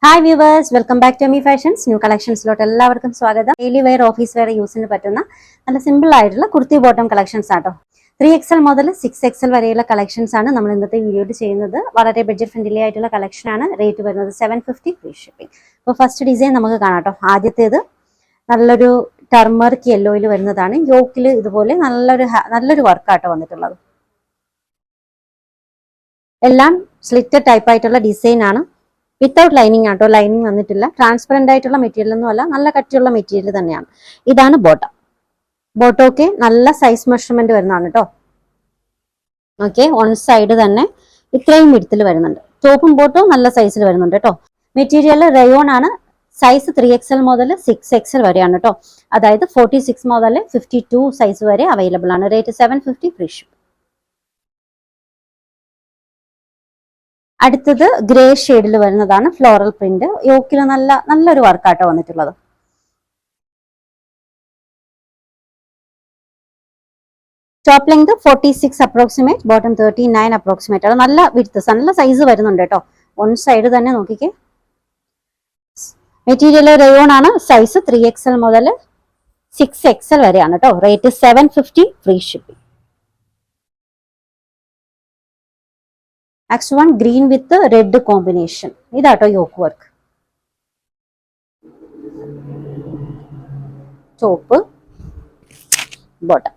Hi viewers, welcome back to me fashions. New കളക്ഷൻസിലോട്ട് എല്ലാവർക്കും സ്വാഗതം. ഡെയിലി വെയർ, ഓഫീസ് വെയർ യൂസിന് പറ്റുന്ന നല്ല സിമ്പിൾ ആയിട്ടുള്ള കുർത്തി ബോട്ടം കളക്ഷൻസ് ആട്ടോ. 3XL മുതൽ 6XL വരെയുള്ള കളക്ഷൻസ് ആണ് നമ്മൾ ഇന്നത്തെ വീഡിയോയിൽ ചെയ്യുന്നത്. വളരെ ബഡ്ജറ്റ് ഫ്രണ്ട്ലി ആയിട്ടുള്ള കളക്ഷൻ ആണ്. റേറ്റ് വരുന്നത് 750 ഫ്രീ ഷിപ്പിംഗ്. അപ്പോൾ ഫസ്റ്റ് ഡിസൈൻ നമുക്ക് കാണാം കേട്ടോ. ആദ്യത്തേത് നല്ലൊരു ടർമറിക് യെല്ലോയിൽ വരുന്നതാണ്. യോക്കിൽ ഇതുപോലെ നല്ലൊരു വർക്കാട്ടോ വന്നിട്ടുള്ളത്. എല്ലാം സ്ലിറ്റഡ് ടൈപ്പ് ആയിട്ടുള്ള ഡിസൈൻ ആണ്. വിത്തൗട്ട് ലൈനിങ് ആട്ടോ, ലൈനിങ് വന്നിട്ടില്ല. ട്രാൻസ്പെറന്റ് ആയിട്ടുള്ള മെറ്റീരിയൽ ഒന്നും അല്ല, നല്ല കട്ടിയുള്ള മെറ്റീരിയൽ തന്നെയാണ്. ഇതാണ് ബോട്ടം. ബോട്ടോക്ക് നല്ല സൈസ് മെഷർമെന്റ് വരുന്നതാണ് കേട്ടോ. ഓക്കെ, വൺ സൈഡ് തന്നെ ഇത്രയും വിഡ്ത്തിൽ വരുന്നുണ്ട്. ടോപ്പും ബോട്ടും നല്ല സൈസിൽ വരുന്നുണ്ട് കേട്ടോ. മെറ്റീരിയൽ റയോൺ ആണ്. സൈസ് 3XL മുതൽ 6XL വരെയാണ് കേട്ടോ. അതായത് 46 മുതൽ 52 സൈസ് വരെ അവൈലബിൾ ആണ്. Rate 750 free ship. അടുത്തത് ഗ്രേ ഷെയ്ഡിൽ വരുന്നതാണ്. Floral print. യോക്കിൽ നല്ലൊരു വർക്കാട്ടോ വന്നിട്ടുള്ളത്. Top length 46 approximate, bottom 39 approximate ആണ്. നല്ല വിഡ്ത്ത്, നല്ല സൈസ് വരുന്നുണ്ട് കേട്ടോ. വൺ സൈഡ് തന്നെ നോക്കിക്കേ. മെറ്റീരിയൽ റയോൺ ആണ്. സൈസ് 3XL മുതൽ 6XL വരെയാണ് കേട്ടോ. Rate 750 free shipping. Next one green with red combination. ഇതാട്ടോ yoke work. Top, bottom.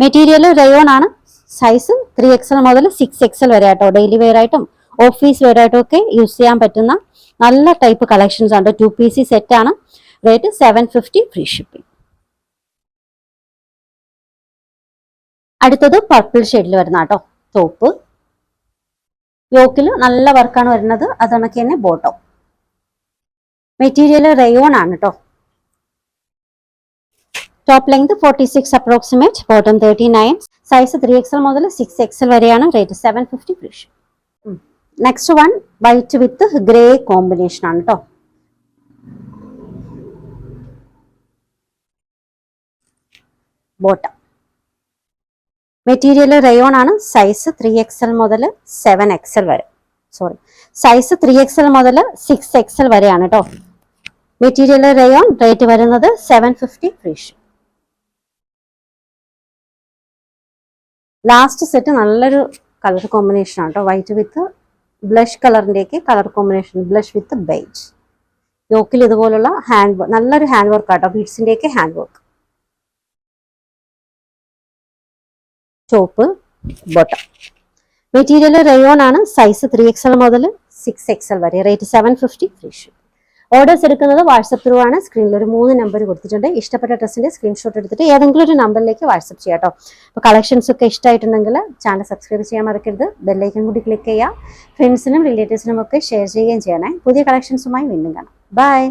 Material rayon ആണ്. സൈസ് 3XL മുതൽ 6XL വരെ ആട്ടോ. ഡെയിലി വെയർ ആയിട്ടും ഓഫീസ് വെയർ ആയിട്ടും ഒക്കെ യൂസ് ചെയ്യാൻ പറ്റുന്ന നല്ല ടൈപ്പ് കളക്ഷൻസ് ആണ്. 2 പീസ് സെറ്റ് ആണ്. Rate 750 free shipping. അടുത്തത് പർപ്പിൾ ഷെയ്ഡിൽ വരുന്ന കേട്ടോ. ടോപ്പ്, യോക്കിൽ നല്ല വർക്കാണ് വരുന്നത്. അതണക്ക് തന്നെ ബോട്ടം. മെറ്റീരിയൽ റയോൺ ആണ് കേട്ടോ. Top length 46 approximate, bottom 39. Size 3XL മുതൽ 6XL വരെയാണ്. Rate 750 free ship. Next one white വിത്ത് ഗ്രേ കോമ്പിനേഷൻ ആണ് കേട്ടോ. ബോട്ടം. മെറ്റീരിയൽ റയോൺ ആണ്. സൈസ് 3XL മുതൽ 7XL വരെ. സൈസ് 3XL മുതൽ 6XL വരെയാണ് കേട്ടോ. Material rayon. റേറ്റ് വരുന്നത് 750 ഫ്രീ ഷിപ്പ്. ലാസ്റ്റ് സെറ്റ് നല്ലൊരു കളർ കോമ്പിനേഷൻ ആണ് കേട്ടോ. വൈറ്റ് വിത്ത് ബ്ലഷ് കളറിന്റെയൊക്കെ colour combination. Blush with beige. യോക്കിൽ ഇതുപോലുള്ള നല്ലൊരു ഹാൻഡ് വർക്ക് ആട്ടോ. ബീഡ്സിന്റെയൊക്കെ hand work. Top, bottom. Material rayon ആണ്. സൈസ് 3XL മുതൽ 6XL വരെ. Rate 750 free ship. ഓർഡേഴ്സ് എടുക്കുന്നത് വാട്സപ്പ് ത്രൂ ആണ്. സ്ക്രീനിൽ ഒരു 3 നമ്പർ കൊടുത്തിട്ടുണ്ട്. ഇഷ്ടപ്പെട്ട ഡ്രസ്സിന്റെ സ്ക്രീൻഷോട്ട് എടുത്തിട്ട് ഏതെങ്കിലും ഒരു നമ്പറിലേക്ക് വാട്സപ്പ് ചെയ്യാം കേട്ടോ. അപ്പോൾ കളക്ഷൻസ് ഒക്കെ ഇഷ്ടമായിട്ടുണ്ടെങ്കിൽ ചാനൽ സബ്സ്ക്രൈബ് ചെയ്യാൻ മറക്കരുത്. ബെല്ലൈക്കൺ കൂടി ക്ലിക്ക് ചെയ്യുക. ഫ്രണ്ട്സിനും റിലേറ്റീവ്സിനും ഒക്കെ ഷെയർ ചെയ്യുകയും ചെയ്യണേ. പുതിയ കളക്ഷൻസുമായി വീണ്ടും കാണാം. ബൈ.